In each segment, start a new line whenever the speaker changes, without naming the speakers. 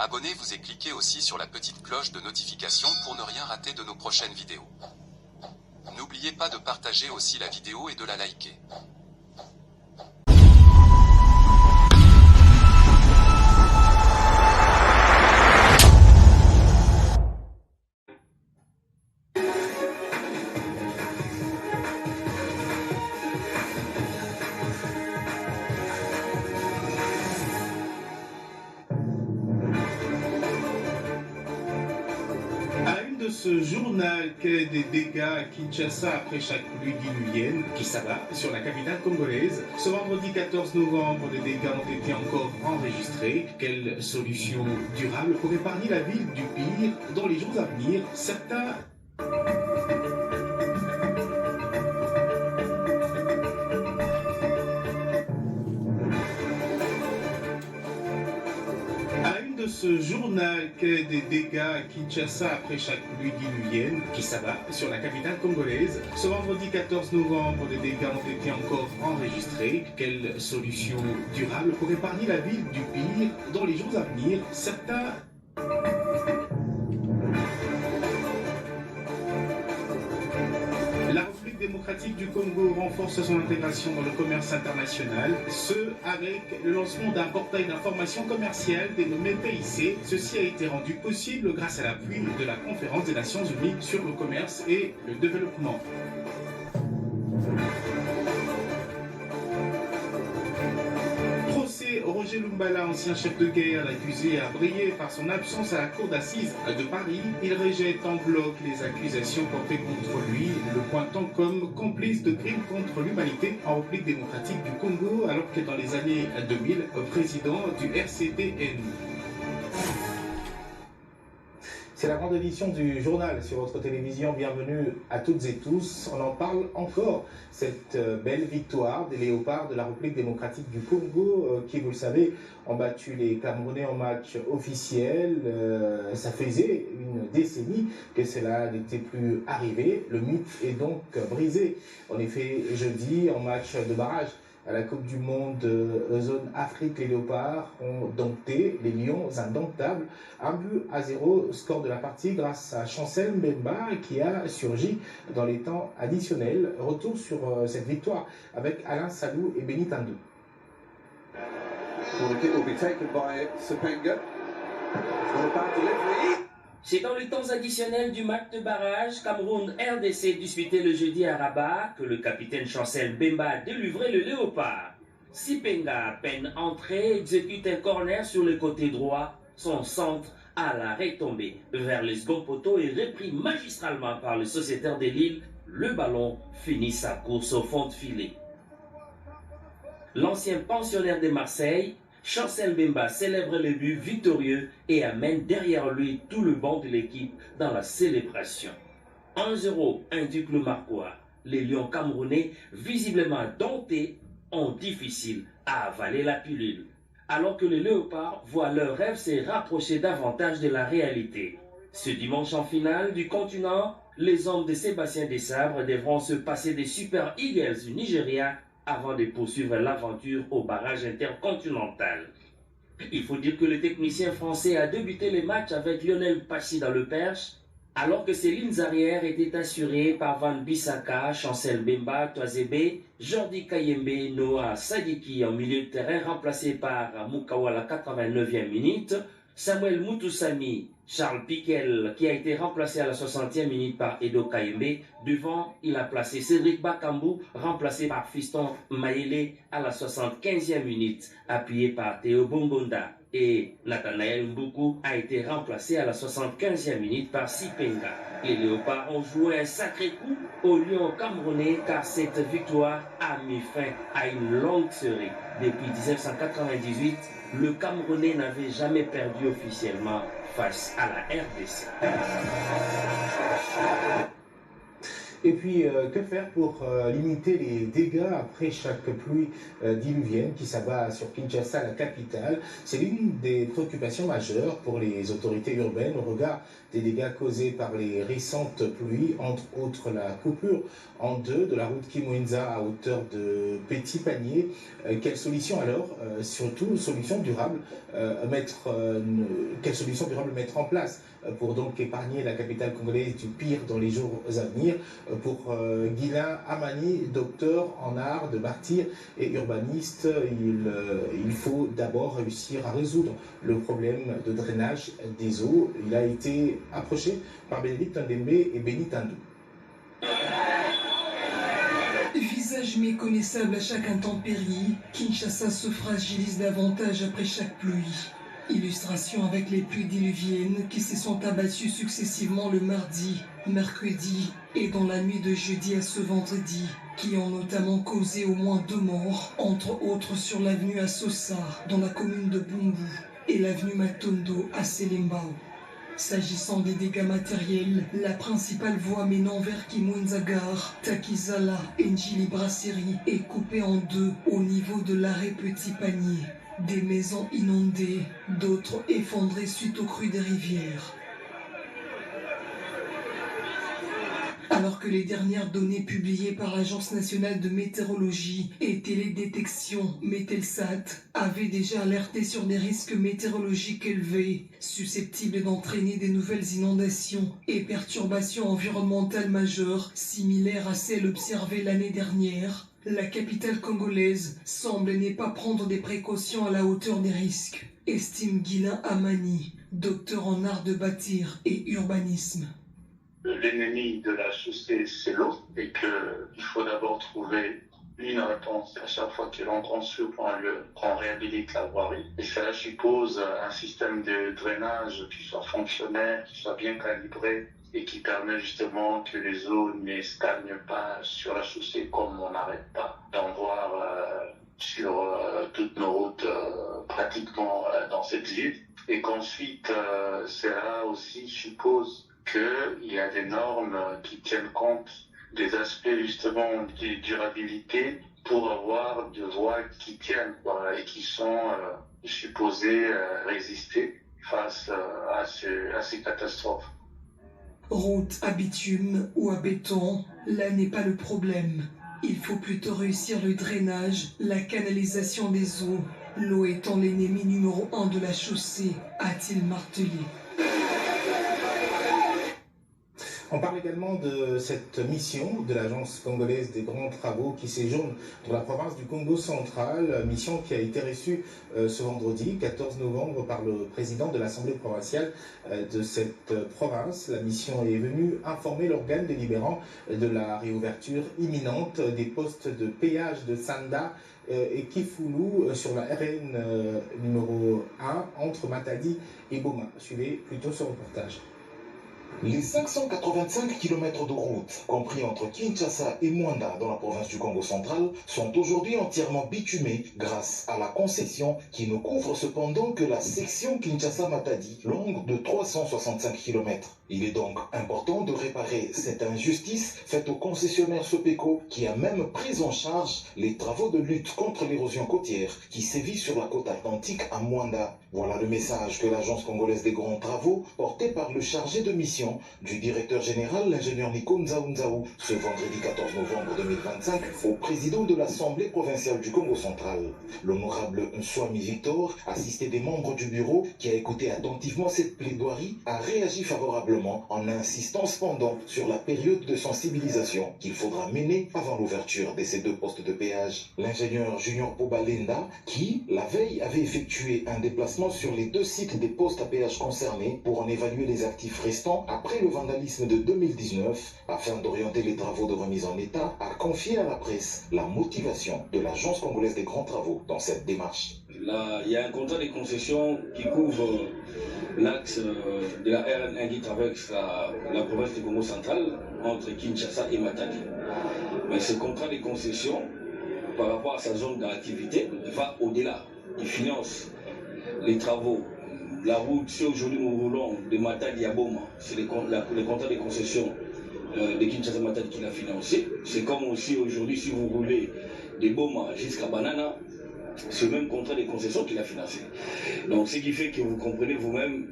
Abonnez-vous et cliquez aussi sur la petite cloche de notification pour ne rien rater de nos prochaines vidéos. N'oubliez pas de partager aussi la vidéo et de la liker.
Ce journal crée des dégâts à Kinshasa après chaque pluie diluvienne qui s'abat sur la capitale congolaise. Ce vendredi 14 novembre, des dégâts ont été encore enregistrés. Quelle solution durable pour épargner la ville du pire dans les jours à venir? Certains ce journal crée des dégâts à Kinshasa après chaque pluie diluvienne qui s'abat sur la capitale congolaise. Ce vendredi 14 novembre, des dégâts ont été encore enregistrés. Quelle solution durable pour épargner la ville du pire dans les jours à venir? Certains démocratique du Congo renforce son intégration dans le commerce international, ce avec le lancement d'un portail d'information commerciale dénommé PIC. Ceci a été rendu possible grâce à l'appui de la Conférence des Nations Unies sur le commerce et le développement. Roger Lumbala, ancien chef de guerre, accusé a brillé par son absence à la cour d'assises de Paris. Il rejette en bloc les accusations portées contre lui, le pointant comme complice de crimes contre l'humanité en République démocratique du Congo, alors que dans les années 2000, président du RCDN. C'est la grande édition du journal sur votre télévision. Bienvenue à toutes et tous. On en parle encore, cette belle victoire des Léopards de la République démocratique du Congo qui, vous le savez, ont battu les Camerounais en match officiel. Ça faisait une décennie que cela n'était plus arrivé. Le mythe est donc brisé. En effet, jeudi, en match de barrage à la Coupe du Monde zone Afrique, les Léopards ont dompté les Lions indomptables. 1-0, score de la partie grâce à Chancel Mbemba qui a surgi dans les temps additionnels. Retour sur cette victoire avec Alain Salou et Benny Tandou.
C'est dans les temps additionnels du match de barrage Cameroun-RDC disputé le jeudi à Rabat que le capitaine Chancel Mbemba a délivré le Léopard. Sipenga, à peine entré, exécute un corner sur le côté droit. Son centre à la retombée vers les second poteaux et repris magistralement par le sociétaire de Lille. Le ballon finit sa course au fond de filet. L'ancien pensionnaire de Marseille, Chancel Mbemba célèbre le but victorieux et amène derrière lui tout le banc de l'équipe dans la célébration. 1-0 indique le Marquois. Les Lions camerounais, visiblement domptés, ont difficile à avaler la pilule. Alors que les Léopards voient leurs rêves se rapprocher davantage de la réalité. Ce dimanche en finale du continent, les hommes de Sébastien Desabre devront se passer des Super Eagles du Nigeria avant de poursuivre l'aventure au barrage intercontinental. Il faut dire que le technicien français a débuté les matchs avec Lionel Passy dans le perche, alors que ses lignes arrières étaient assurées par Van Bissaka, Chancel Mbemba, Toazebe, Jordi Kayembe, Noah Sadiki en milieu de terrain remplacé par Mukawa à la 89e minute, Samuel Mutusami, Charles Piquel qui a été remplacé à la 60e minute par Edo Kayembe. Devant, il a placé Cédric Bakambu, remplacé par Fiston Maele à la 75e minute, appuyé par Théo Bongonda. Et Nathanaël Mbuku a été remplacé à la 75e minute par Sipenga. Les Léopards ont joué un sacré coup aux Lions camerounais car cette victoire a mis fin à une longue série. Depuis 1998, le Camerounais n'avait jamais perdu officiellement face à la RDC.
Et puis, que faire pour limiter les dégâts après chaque pluie diluvienne qui s'abat sur Kinshasa, la capitale? C'est l'une des préoccupations majeures pour les autorités urbaines au regard des dégâts causés par les récentes pluies, entre autres la coupure en deux de la route Kimwenza à hauteur de Petit Panier. Quelle solution alors, surtout solution durable, quelle solution durable mettre en place pour donc épargner la capitale congolaise du pire dans les jours à venir? Pour Guilain Amani, docteur en art de bâtir et urbaniste, il faut d'abord réussir à résoudre le problème de drainage des eaux. Il a été approché par Bénédicte Ndembe et Béni Tandou.
Visage méconnaissable à chaque intempérie, Kinshasa se fragilise davantage après chaque pluie. Illustration avec les pluies diluviennes qui se sont abattues successivement le mardi, mercredi et dans la nuit de jeudi à ce vendredi, qui ont notamment causé au moins 2 morts, entre autres sur l'avenue Assosa, dans la commune de Bumbu, et l'avenue Matondo à Selembao. S'agissant des dégâts matériels, la principale voie menant vers Kimwenza Gare, Takizala et Njili Brasserie est coupée en deux au niveau de l'arrêt Petit Panier. Des maisons inondées, d'autres effondrées suite aux crues des rivières. Alors que les dernières données publiées par l'Agence nationale de météorologie et télédétection Mételsat avaient déjà alerté sur des risques météorologiques élevés, susceptibles d'entraîner des nouvelles inondations et perturbations environnementales majeures, similaires à celles observées l'année dernière, la capitale congolaise semble ne pas prendre des précautions à la hauteur des risques, estime Guilain Amani, docteur en art de bâtir et urbanisme.
L'ennemi de la chaussée, c'est l'eau, et qu'il faut d'abord trouver une réponse à chaque fois que l'on construit ou qu'on réhabilite la voirie. Et cela suppose un système de drainage qui soit fonctionnel, qui soit bien calibré et qui permet justement que les eaux ne stagnent pas sur la chaussée comme on n'arrête pas d'en voir sur toutes nos routes pratiquement dans cette ville. Et qu'ensuite, cela aussi suppose qu'il y a des normes qui tiennent compte des aspects justement de durabilité pour avoir des voies qui tiennent et qui sont supposées résister face à ces catastrophes.
Route à bitume ou à béton, là n'est pas le problème. Il faut plutôt réussir le drainage, la canalisation des eaux. L'eau étant l'ennemi numéro 1 de la chaussée, a-t-il martelé.
On parle également de cette mission de l'Agence congolaise des grands travaux qui séjourne dans la province du Congo central, mission qui a été reçue ce vendredi 14 novembre par le président de l'Assemblée provinciale de cette province. La mission est venue informer l'organe délibérant de la réouverture imminente des postes de péage de Sanda et Kifulu sur la RN numéro 1 entre Matadi et Boma. Suivez plutôt ce reportage.
Les 585 km de route, compris entre Kinshasa et Mwanda dans la province du Congo central, sont aujourd'hui entièrement bitumés grâce à la concession qui ne couvre cependant que la section Kinshasa-Matadi, longue de 365 km. Il est donc important de réparer cette injustice faite au concessionnaire Sopeco qui a même pris en charge les travaux de lutte contre l'érosion côtière qui sévit sur la côte atlantique à Mwanda. Voilà le message que l'Agence congolaise des grands travaux, portée par le chargé de mission du directeur général, l'ingénieur Nico Nzaou, ce vendredi 14 novembre 2025, au président de l'Assemblée provinciale du Congo central. L'honorable Nswami Victor, assisté des membres du bureau qui a écouté attentivement cette plaidoirie, a réagi favorablement en insistant cependant sur la période de sensibilisation qu'il faudra mener avant l'ouverture de ces 2 postes de péage. L'ingénieur Junior Pobalenda, qui, la veille, avait effectué un déplacement sur les 2 sites des postes à péage concernés pour en évaluer les actifs restants après le vandalisme de 2019, afin d'orienter les travaux de remise en état, a confié à la presse la motivation de l'Agence congolaise des grands travaux dans cette démarche.
Là, il y a un contrat de concession qui couvre l'axe de la RN1 qui traverse la province du Congo central entre Kinshasa et Matadi. Mais ce contrat de concession, par rapport à sa zone d'activité, va au-delà. Il finance les travaux. La route, si aujourd'hui nous roulons de Matadi à Boma, c'est les contrats de concession de Kinshasa Matadi qui l'a financé. C'est comme aussi aujourd'hui, si vous roulez des Boma jusqu'à Banana, c'est le même contrat de concession qu'il a financé. Donc ce qui fait que vous comprenez vous-même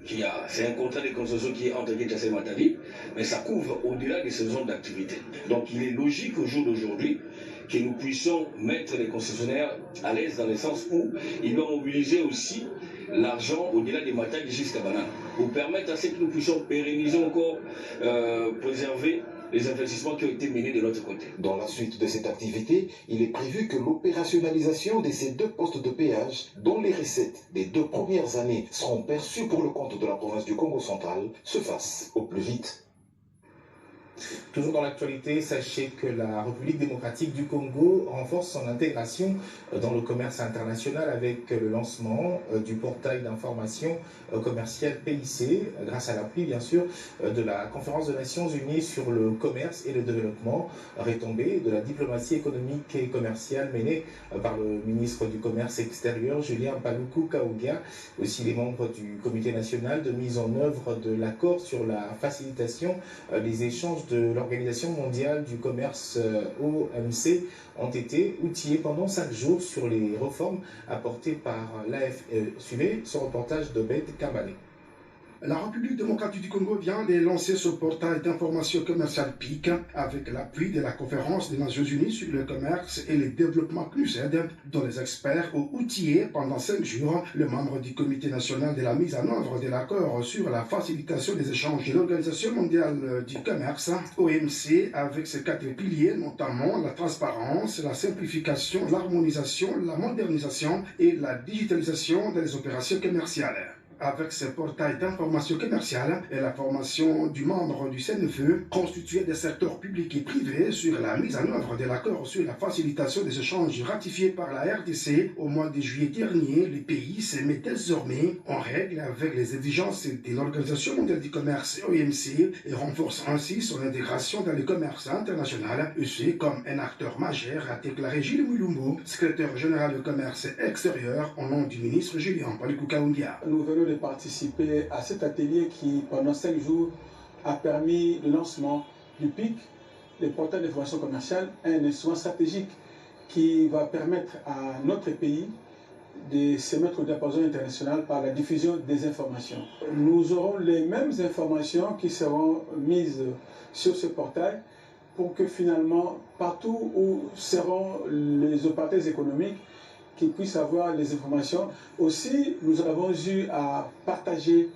c'est un contrat de concession qui est entre Kinshasa et Matadi, mais ça couvre au-delà de ces zones d'activité. Donc il est logique au jour d'aujourd'hui que nous puissions mettre les concessionnaires à l'aise dans le sens où ils doivent mobiliser aussi l'argent au-delà des Matadi jusqu'à Banana, pour permettre à ce que nous puissions pérenniser encore, préserver les investissements qui ont été menés de l'autre côté.
Dans la suite de cette activité, il est prévu que l'opérationnalisation de ces 2 postes de péage, dont les recettes des 2 premières années seront perçues pour le compte de la province du Congo central, se fasse au plus vite.
Toujours dans l'actualité, sachez que la République démocratique du Congo renforce son intégration dans le commerce international avec le lancement du portail d'information commerciale PIC, grâce à l'appui bien sûr de la Conférence des Nations Unies sur le commerce et le développement, retombée de la diplomatie économique et commerciale menée par le ministre du Commerce extérieur Julien Paluku Kaougia, aussi les membres du Comité national de mise en œuvre de l'accord sur la facilitation des échanges de l'Organisation mondiale du commerce OMC ont été outillés pendant 5 jours sur les réformes apportées par l'AFE. Suivez ce reportage de Beth Kambale.
La République démocratique du Congo vient de lancer ce portail d'information commerciale PIC avec l'appui de la Conférence des Nations Unies sur le commerce et le développement CNUSED, dont les experts ont outillé pendant 5 jours le membre du Comité national de la mise en œuvre de l'accord sur la facilitation des échanges de l'Organisation mondiale du commerce, OMC, avec ses 4 piliers, notamment la transparence, la simplification, l'harmonisation, la modernisation et la digitalisation des opérations commerciales. Avec ce portail d'information commerciale et la formation du membre du CNFE, constitué des secteurs publics et privés sur la mise en œuvre de l'accord sur la facilitation des échanges ratifié par la RDC au mois de juillet dernier, le pays se met désormais en règle avec les exigences de l'Organisation mondiale du commerce OMC et renforce ainsi son intégration dans le commerce international, et c'est comme un acteur majeur, a déclaré Gilles Mulumbo, secrétaire général du commerce extérieur, au nom du ministre Julien Paluku Kaougia.
Nous venons de participer à cet atelier qui, pendant 5 jours, a permis le lancement du PIC, le portail d'information commerciale, un instrument stratégique qui va permettre à notre pays de se mettre au diapason international par la diffusion des informations. Nous aurons les mêmes informations qui seront mises sur ce portail pour que finalement, partout où seront les opérateurs économiques, qui puissent avoir les informations. Aussi, nous avons eu à partager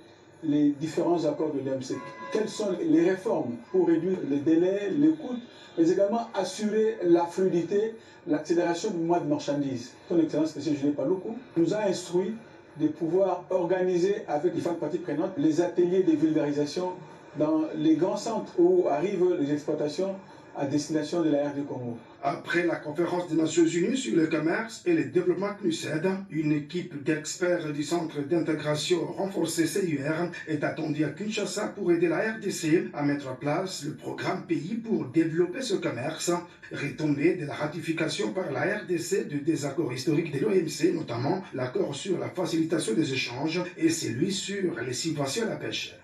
les différents accords de l'OMC. Quelles sont les réformes pour réduire les délais, les coûts, mais également assurer la fluidité, l'accélération du mouvement de marchandises. Son Excellence, M. Julien Paluku, nous a instruit de pouvoir organiser avec différentes parties prenantes les ateliers de vulgarisation dans les grands centres où arrivent les exploitations à destination de la RD Congo.
Après la conférence des Nations Unies sur le commerce et le développement CNUSED, une équipe d'experts du Centre d'intégration renforcée CIR est attendue à Kinshasa pour aider la RDC à mettre en place le programme pays pour développer ce commerce, retombé de la ratification par la RDC de des accords historiques de l'OMC, notamment l'accord sur la facilitation des échanges et celui sur les subventions à la pêche.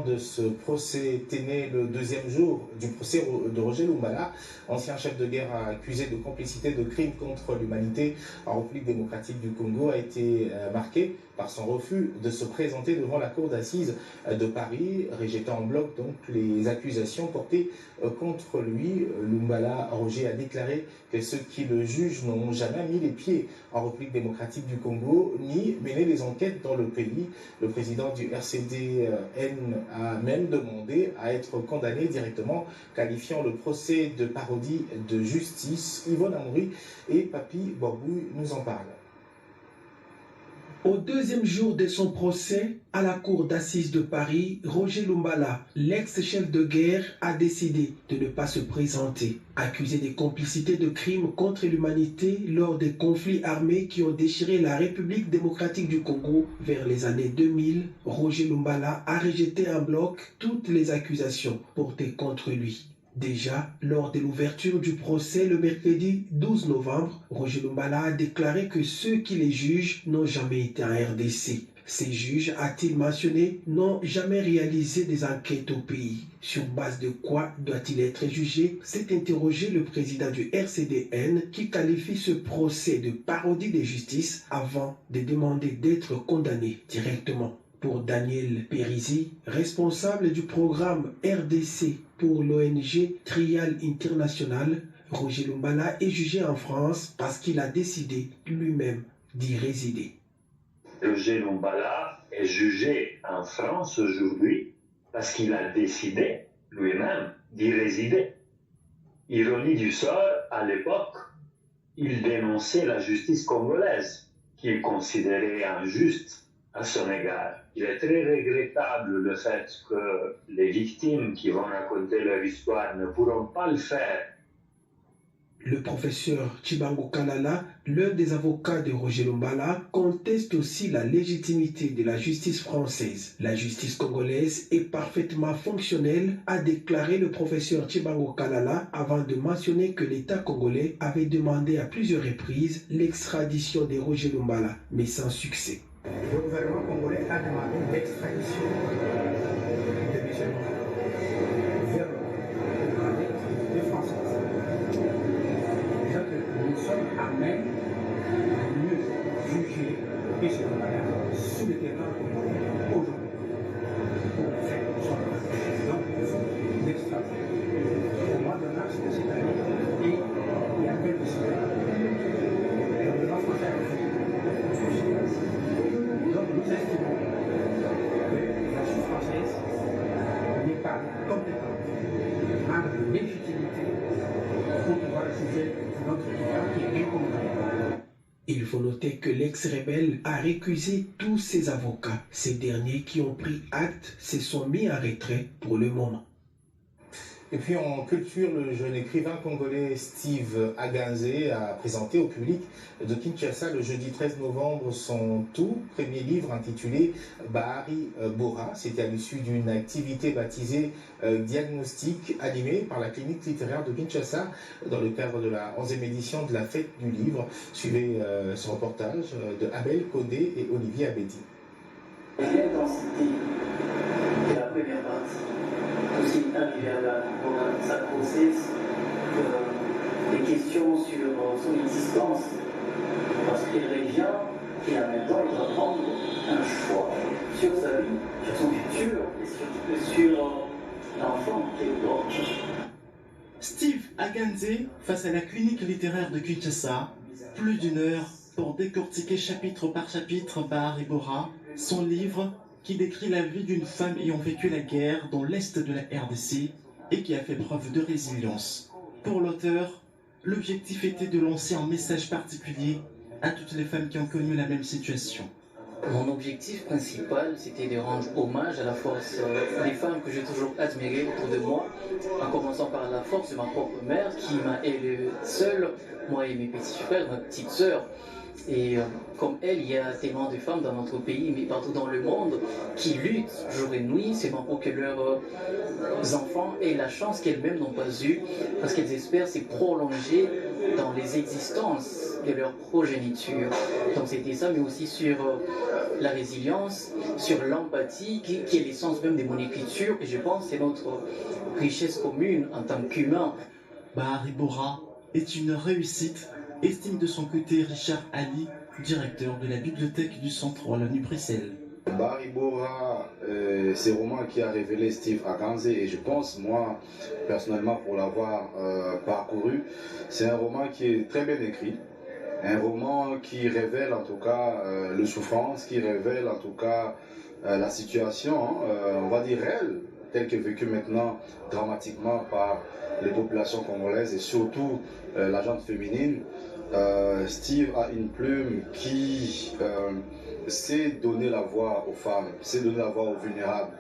De ce procès était né le 2e jour du procès de Roger Lumbala, ancien chef de guerre accusé de complicité de crimes contre l'humanité en République démocratique du Congo, a été marqué par son refus de se présenter devant la cour d'assises de Paris, rejetant en bloc donc les accusations portées contre lui. Lumbala Roger a déclaré que ceux qui le jugent n'ont jamais mis les pieds en République démocratique du Congo ni mené les enquêtes dans le pays. Le président du RCDN a même demandé à être condamné directement, qualifiant le procès de parodie de justice. Yvonne Amoury et Papi Borbouy nous en parlent.
Au 2e jour de son procès à la cour d'assises de Paris, Roger Lumbala, l'ex-chef de guerre, a décidé de ne pas se présenter. Accusé de complicité de crimes contre l'humanité lors des conflits armés qui ont déchiré la République démocratique du Congo vers les années 2000, Roger Lumbala a rejeté en bloc toutes les accusations portées contre lui. Déjà, lors de l'ouverture du procès le mercredi 12 novembre, Roger Lumbala a déclaré que ceux qui les jugent n'ont jamais été en RDC. Ces juges, a-t-il mentionné, n'ont jamais réalisé des enquêtes au pays. Sur base de quoi doit-il être jugé? S'est interrogé le président du RCDN qui qualifie ce procès de parodie de justice avant de demander d'être condamné directement. Pour Daniel Perizi, responsable du programme RDC pour l'ONG Trial International, Roger Lumbala est jugé en France parce qu'il a décidé lui-même d'y résider.
Roger Lumbala est jugé en France aujourd'hui parce qu'il a décidé lui-même d'y résider. Ironie du sort, à l'époque, il dénonçait la justice congolaise, qu'il considérait injuste à son égard. Il est très regrettable le fait que les victimes qui vont raconter leur histoire ne pourront pas le faire.
Le professeur Chibango Kalala, l'un des avocats de Roger Lumbala, conteste aussi la légitimité de la justice française. La justice congolaise est parfaitement fonctionnelle, a déclaré le professeur Chibango Kalala avant de mentionner que l'État congolais avait demandé à plusieurs reprises l'extradition de Roger Lumbala, mais sans succès.
Le gouvernement congolais a demandé l'extradition de M. Lumbala vers l'autorité française. Nous sommes à même de mieux juger M. Lumbala sous le terrain congolais aujourd'hui pour faire son travail. Donc, nous sommes l'extradition au mois de mars de cette année et il y a quelques semaines. Le gouvernement français a fait donc nous estimons que la justice française n'est pas compétente, manque de légitimité pour pouvoir juger notre client qui est incondamnable.
Il faut noter que l'ex-rebelle a récusé tous ses avocats. Ces derniers qui ont pris acte se sont mis en retrait pour le moment.
Et puis en culture, le jeune écrivain congolais Steve Aganze a présenté au public de Kinshasa le jeudi 13 novembre son tout premier livre intitulé Bahari Bora. C'était à l'issue d'une activité baptisée Diagnostic, animée par la clinique littéraire de Kinshasa dans le cadre de la 11e édition de la fête du livre. Suivez ce reportage de Abel Kodé et Olivier Abedi.
L'intensité de la première partie, tout ce qui est arrivé à sa grossesse, des questions sur son existence, parce qu'il revient et en même temps il va prendre un choix sur sa vie, sur son futur et sur l'enfant qu'il porte.
Steve Aganze face à la clinique littéraire de Kinshasa, plus d'une heure pour décortiquer chapitre par chapitre Bahari Bora, son livre qui décrit la vie d'une femme ayant vécu la guerre dans l'est de la RDC et qui a fait preuve de résilience. Pour l'auteur, l'objectif était de lancer un message particulier à toutes les femmes qui ont connu la même situation.
Mon objectif principal, c'était de rendre hommage à la force des femmes que j'ai toujours admirées autour de moi, en commençant par la force de ma propre mère qui m'a élevé seule, moi et mes petits frères, ma petite sœur. Et comme elle, il y a tellement de femmes dans notre pays, mais partout dans le monde, qui luttent jour et nuit, seulement pour que leurs enfants aient la chance qu'elles-mêmes n'ont pas eue, parce qu'elles espèrent se prolonger dans les existences de leur progéniture. Donc c'était ça, mais aussi sur la résilience, sur l'empathie, qui est l'essence même de mon écriture, et je pense que c'est notre richesse commune en tant qu'humain.
Bahari Bora est une réussite, estime de son côté Richard Ali, directeur de la bibliothèque du Centre Wallonie-Bruxelles.
Bahari Bora, c'est un roman qui a révélé Steve Aganze et je pense, moi, personnellement, pour l'avoir parcouru, c'est un roman qui est très bien écrit, un roman qui révèle en tout cas le souffrance, qui révèle en tout cas la situation, on va dire réelle, telle que vécue maintenant dramatiquement par les populations congolaises et surtout la gente féminine. Steve a une plume qui sait donner la voix aux femmes, sait donner la voix aux vulnérables.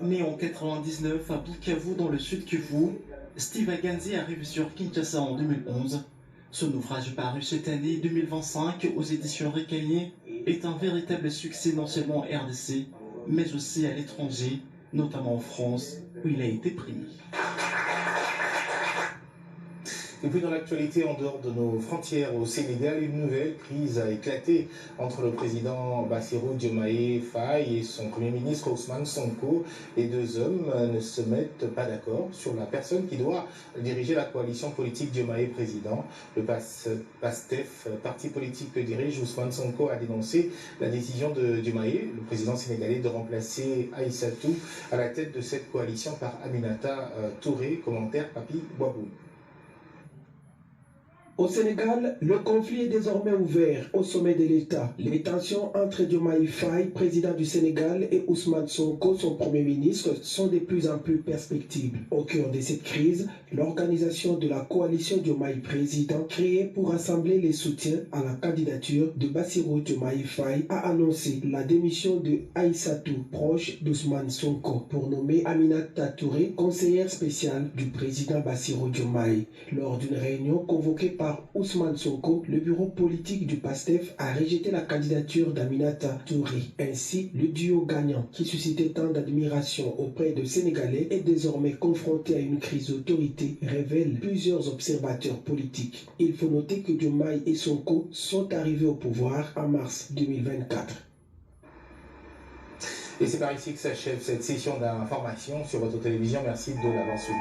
Né en 99 à Bukavu dans le sud Kivu, Steve Aganze arrive sur Kinshasa en 2011. Son ouvrage paru cette année 2025 aux éditions Récanier est un véritable succès non seulement en RDC, mais aussi à l'étranger, notamment en France, où il a été primé.
Et puis dans l'actualité, en dehors de nos frontières au Sénégal, une nouvelle crise a éclaté entre le président Bassirou Diomaye Faye et son premier ministre Ousmane Sonko. Les deux hommes ne se mettent pas d'accord sur la personne qui doit diriger la coalition politique Diomaye président. Le PASTEF, parti politique que dirige Ousmane Sonko, a dénoncé la décision de Diomaye, le président sénégalais, de remplacer Aïssatou à la tête de cette coalition par Aminata Touré. Commentaire Papi Boabou.
Au Sénégal, le conflit est désormais ouvert au sommet de l'État. Les tensions entre Diomaye Faye, président du Sénégal, et Ousmane Sonko, son premier ministre, sont de plus en plus perspectibles. Au cœur de cette crise, l'organisation de la coalition Diomaye président, créée pour rassembler les soutiens à la candidature de Bassirou Diomaye Faye, a annoncé la démission de Aïssatou, proche d'Ousmane Sonko, pour nommer Aminata Touré, conseillère spéciale du président Bassirou Diomaye. Lors d'une réunion convoquée par Ousmane Sonko, le bureau politique du PASTEF a rejeté la candidature d'Aminata Touré. Ainsi, le duo gagnant, qui suscitait tant d'admiration auprès de Sénégalais, est désormais confronté à une crise d'autorité, révèlent plusieurs observateurs politiques. Il faut noter que Diomaye et Sonko sont arrivés au pouvoir en mars 2024.
Et c'est par ici que s'achève cette session d'information sur votre télévision. Merci de l'avoir suivi.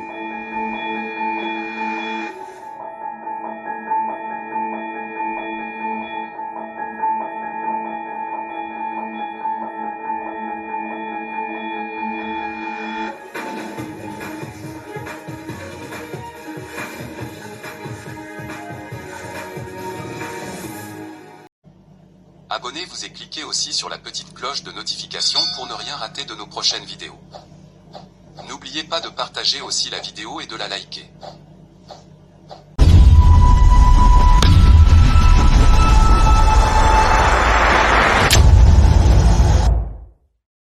Abonnez-vous et cliquez aussi sur la petite cloche de notification pour ne rien rater de nos prochaines vidéos. N'oubliez pas de partager aussi la vidéo et de la liker.